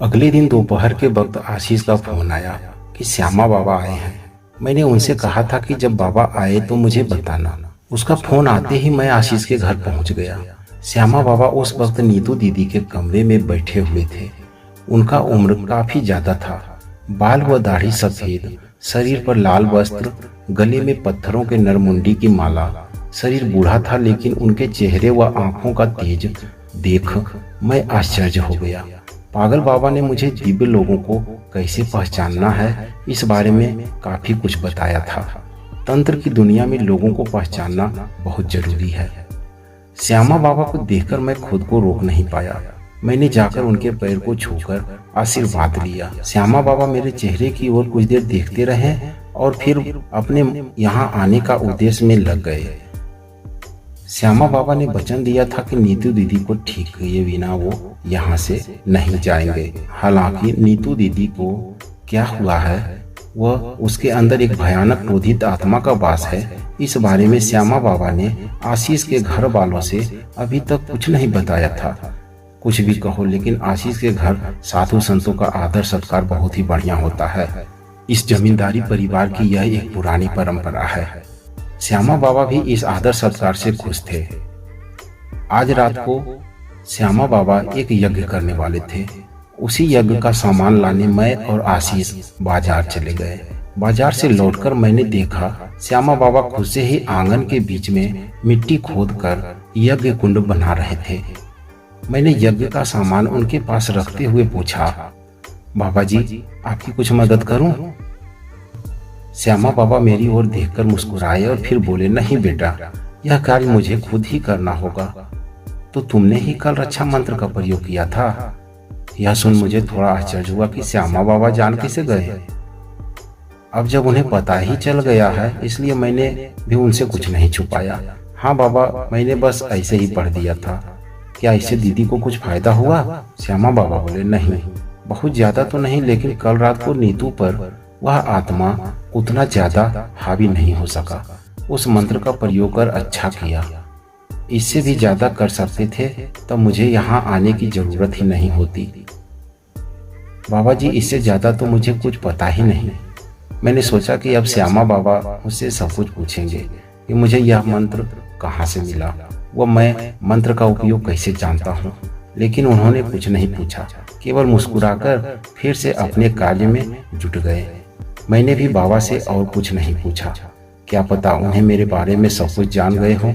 अगले दिन दोपहर के वक्त आशीष का फोन आया कि श्यामा बाबा आए हैं। मैंने उनसे कहा था कि जब बाबा आए तो मुझे बताना। उसका फोन आते ही मैं आशीष के घर पहुंच गया। श्यामा बाबा उस वक्त नीतू दीदी के कमरे में बैठे हुए थे। उनका उम्र काफी ज्यादा था। बाल व दाढ़ी सफेद, शरीर पर लाल वस्त्र, गले में पत्थरों के नरमुंडी की माला। शरीर बूढ़ा था लेकिन उनके चेहरे व आंखों का तेज देख मैं आश्चर्य हो गया। पागल बाबा ने मुझे दिव्य लोगों को कैसे पहचानना है इस बारे में काफी कुछ बताया था। तंत्र की दुनिया में लोगों को पहचानना बहुत जरूरी है। श्यामा बाबा को देखकर मैं खुद को रोक नहीं पाया। मैंने जाकर उनके पैर को छूकर आशीर्वाद लिया। श्यामा बाबा मेरे चेहरे की ओर कुछ देर देखते रहे और फिर अपने यहाँ आने का उद्देश्य में लग गए। श्यामा बाबा ने वचन दिया था कि नीतू दीदी को ठीक किए बिना वो यहाँ से नहीं जाएंगे। हालांकि नीतू दीदी को क्या हुआ है, वह उसके अंदर एक भयानक क्रोधित आत्मा का वास है। इस बारे में श्यामा बाबा ने आशीष के घर वालों से अभी तक कुछ नहीं बताया था। कुछ भी कहो, लेकिन आशीष के घर साधु संतों का आदर सत्कार बहुत ही बढ़िया होता है। इस जमींदारी परिवार की यह एक पुरानी परंपरा है। श्यामा बाबा भी इस आदर सत्कार से खुश थे। आज रात को श्यामा बाबा एक यज्ञ करने वाले थे। उसी यज्ञ का सामान लाने मैं और आशीष बाजार चले गए। बाजार से लौटकर मैंने देखा श्यामा बाबा खुद से ही आंगन के बीच में मिट्टी खोदकर यज्ञ कुंड बना रहे थे। मैंने यज्ञ का सामान उनके पास रखते हुए पूछा, बाबा जी आपकी कुछ मदद करूं? श्यामा बाबा मेरी ओर देखकर मुस्कुराए और फिर बोले, नहीं बेटा, यह कार्य मुझे खुद ही करना होगा। तो तुमने ही कल रक्षा मंत्र का प्रयोग किया था। यह सुन मुझे थोड़ा आश्चर्य हुआ कि श्यामा बाबा जान कैसे गए। अब जब उन्हें पता ही चल गया है इसलिए मैंने भी उनसे कुछ नहीं छुपाया। हाँ बाबा, मैंने बस ऐसे ही पढ़ दिया था। क्या इससे दीदी को कुछ फायदा हुआ? श्यामा बाबा बोले, नहीं, बहुत ज्यादा तो नहीं, लेकिन कल रात को नीतू पर वह आत्मा उतना ज्यादा हावी नहीं हो सका। उस मंत्र का प्रयोग कर अच्छा किया। इससे भी ज्यादा कर सकते थे तब मुझे यहाँ आने की जरूरत ही नहीं होती। बाबा जी, इससे ज्यादा तो मुझे कुछ पता ही नहीं। मैंने सोचा कि अब श्यामा बाबा मुझसे सब कुछ पूछेंगे कि मुझे यह मंत्र कहाँ से मिला, वो मैं मंत्र का उपयोग कैसे जानता हूँ। लेकिन उन्होंने कुछ नहीं पूछा, केवल मुस्कुराकर फिर से अपने कार्य में जुट गए। मैंने भी बाबा से और कुछ नहीं पूछा। क्या पता उन्हें मेरे बारे में सब कुछ जान गए हों।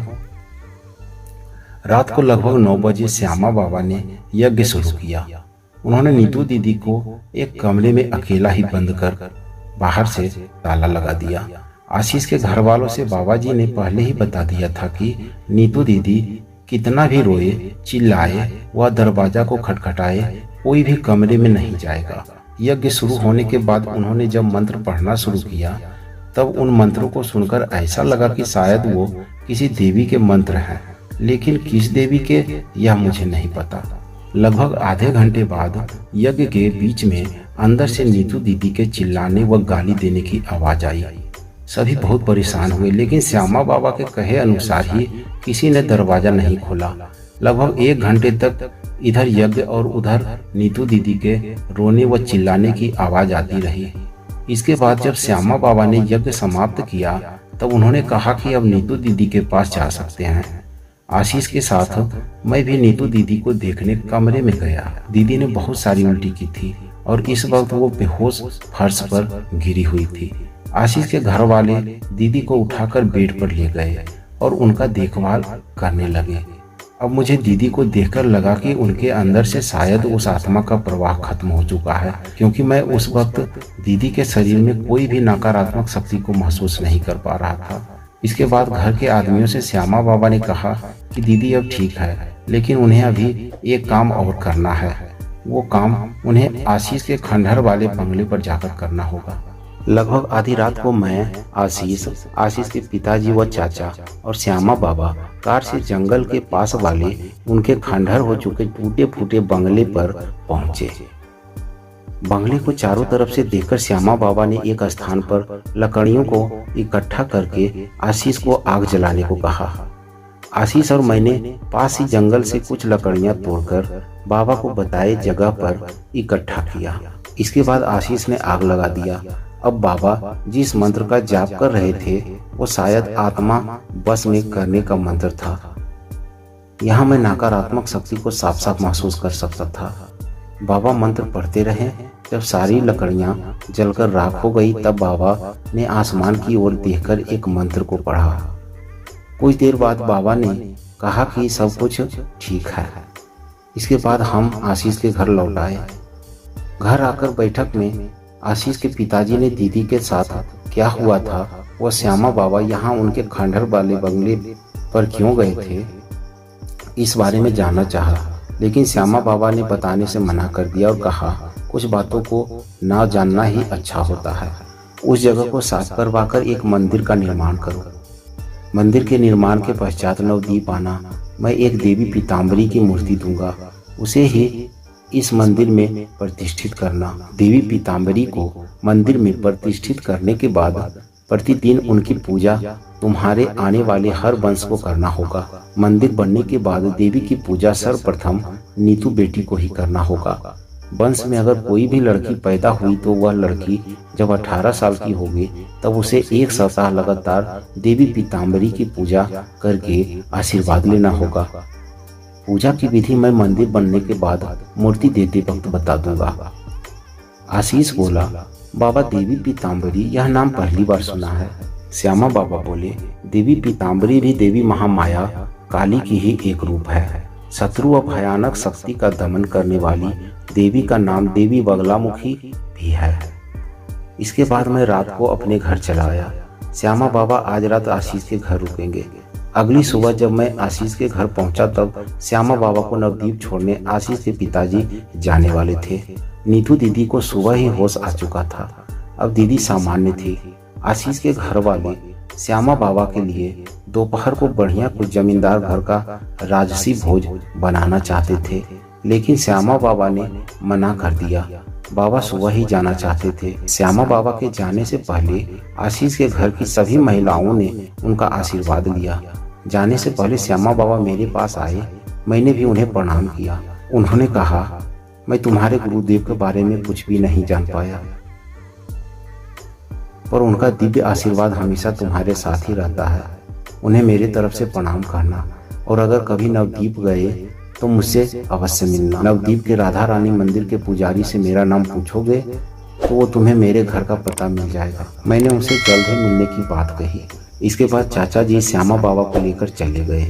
रात को लगभग 9 बजे श्यामा बाबा ने यज्ञ शुरू किया। उन्होंने नीतू दीदी को एक कमरे में अकेला ही बंद कर बाहर से ताला लगा दिया। आशीष के घर वालों से बाबा जी ने पहले ही बता दिया था कि नीतू दीदी कितना भी रोए, चिल्लाए व दरवाजा को खटखटाए, कोई भी कमरे में नहीं जाएगा। यज्ञ शुरू होने के बाद उन्होंने जब मंत्र पढ़ना शुरू किया तब उन मंत्रों को सुनकर ऐसा लगा कि शायद वो किसी देवी के मंत्र हैं, लेकिन किस देवी के यह मुझे नहीं पता। लगभग आधे घंटे बाद यज्ञ के बीच में अंदर से नीतू दीदी के चिल्लाने व गाली देने की आवाज आई। सभी बहुत परेशान हुए, लेकिन श्यामा बाबा के कहे अनुसार ही किसी ने दरवाजा नहीं खोला। लगभग 1 घंटे तक इधर यज्ञ और उधर नीतू दीदी के रोने व चिल्लाने की आवाज आती रही। इसके बाद जब श्यामा बाबा ने यज्ञ समाप्त किया तब उन्होंने कहा कि अब नीतू दीदी के पास जा सकते हैं। आशीष के साथ मैं भी नीतू दीदी को देखने कमरे में गया। दीदी ने बहुत सारी उल्टी की थी और इस वक्त वो बेहोश फर्श पर गिरी हुई थी। आशीष के घर वाले दीदी को उठाकर बेड पर ले गए और उनका देखभाल करने लगे। अब मुझे दीदी को देखकर लगा कि उनके अंदर से शायद उस आत्मा का प्रवाह खत्म हो चुका है, क्योंकि मैं उस वक्त दीदी के शरीर में कोई भी नकारात्मक शक्ति को महसूस नहीं कर पा रहा था। इसके बाद घर के आदमियों से श्यामा बाबा ने कहा कि दीदी अब ठीक है, लेकिन उन्हें अभी एक काम और करना है। वो काम उन्हें आशीष के खंडहर वाले बंगले पर जाकर करना होगा। लगभग आधी रात को मैं, आशीष के पिताजी व चाचा और श्यामा बाबा कार से जंगल के पास वाले उनके खंडहर हो चुके टूटे फूटे बंगले पर पहुंचे। बंगले को चारों तरफ से देखकर श्यामा बाबा ने एक स्थान पर लकड़ियों को इकट्ठा करके आशीष को आग जलाने को कहा। आशीष और मैंने पास ही जंगल से कुछ लकड़ियां तोड़कर बाबा को बताए जगह पर इकट्ठा किया। इसके बाद आशीष ने आग लगा दिया। अब बाबा जिस मंत्र का जाप कर रहे थे वो शायद आत्मा बस में करने का मंत्र था। यहाँ मैं नकारात्मक शक्ति को साफ साफ महसूस कर सकता था। बाबा मंत्र पढ़ते रहे। जब सारी लकड़ियां जलकर राख हो गई तब बाबा ने आसमान की ओर देखकर एक मंत्र को पढ़ा। कुछ देर बाद बाबा ने कहा कि सब कुछ ठीक है। इसके बाद हम आशीष के घर लौट आए। घर आकर बैठक में आशीष के पिताजी ने दीदी के साथ क्या हुआ था वह श्यामा बाबा यहाँ उनके खंडहर वाले बंगले पर क्यों गए थे इस बारे में जानना चाहा, लेकिन श्यामा बाबा ने बताने से मना कर दिया और कहा कुछ बातों को ना जानना ही अच्छा होता है। उस जगह को साफ करवाकर एक मंदिर का निर्माण करो। मंदिर के निर्माण के पश्चात नवदीप आना। मैं एक देवी पीताम्बरी की मूर्ति दूंगा, उसे ही इस मंदिर में प्रतिष्ठित करना। देवी पीताम्बरी को मंदिर में प्रतिष्ठित करने के बाद प्रतिदिन उनकी पूजा तुम्हारे आने वाले हर वंश को करना होगा। मंदिर बनने के बाद देवी की पूजा सर्वप्रथम नीतू बेटी को ही करना होगा। वंश में अगर कोई भी लड़की पैदा हुई तो वह लड़की जब 18 साल की होगी तब उसे 1 सप्ताह लगातार देवी पीताम्बरी की पूजा करके आशीर्वाद लेना होगा। पूजा की विधि मैं मंदिर बनने के बाद मूर्ति देते वक्त बता दूंगा। आशीष बोला, बाबा देवी पीताम्बरी यह नाम पहली बार सुना है। श्यामा बाबा बोले, देवी पीताम्बरी भी देवी महामाया काली की ही एक रूप है। शत्रु व भयानक शक्ति का दमन करने वाली देवी का नाम देवी बगलामुखी भी है। इसके बाद मैं रात को अपने घर चला आया। श्यामा बाबा आज रात आशीष के घर रुकेंगे। अगली सुबह जब मैं आशीष के घर पहुंचा तब श्यामा बाबा को नवदीप छोड़ने आशीष के पिताजी जाने वाले थे। नीतू दीदी को सुबह ही होश आ चुका था। अब दीदी सामान्य थी। आशीष के घर वाले श्यामा बाबा के लिए दोपहर को बढ़िया कुछ जमींदार घर का राजसी भोज बनाना चाहते थे, लेकिन श्यामा बाबा ने मना कर दिया। बाबा सुबह ही जाना चाहते थे। श्यामा बाबा के जाने से पहले आशीष के घर की सभी महिलाओं ने उनका आशीर्वाद लिया। जाने से पहले श्यामा बाबा मेरे पास आए। मैंने भी उन्हें प्रणाम किया। उन्होंने कहा, मैं तुम्हारे गुरुदेव के बारे में कुछ भी नहीं जान पाया, पर उनका दिव्य आशीर्वाद हमेशा तुम्हारे साथ ही रहता है। उन्हें मेरे तरफ से प्रणाम करना, और अगर कभी नवदीप गए तो मुझसे अवश्य मिलना। नवदीप के राधा रानी मंदिर के पुजारी से मेरा नाम पूछोगे तो वो तुम्हें मेरे घर का पता मिल जाएगा। मैंने उनसे जल्द ही मिलने की बात कही। इसके बाद चाचा जी श्यामा बाबा को लेकर चले गए।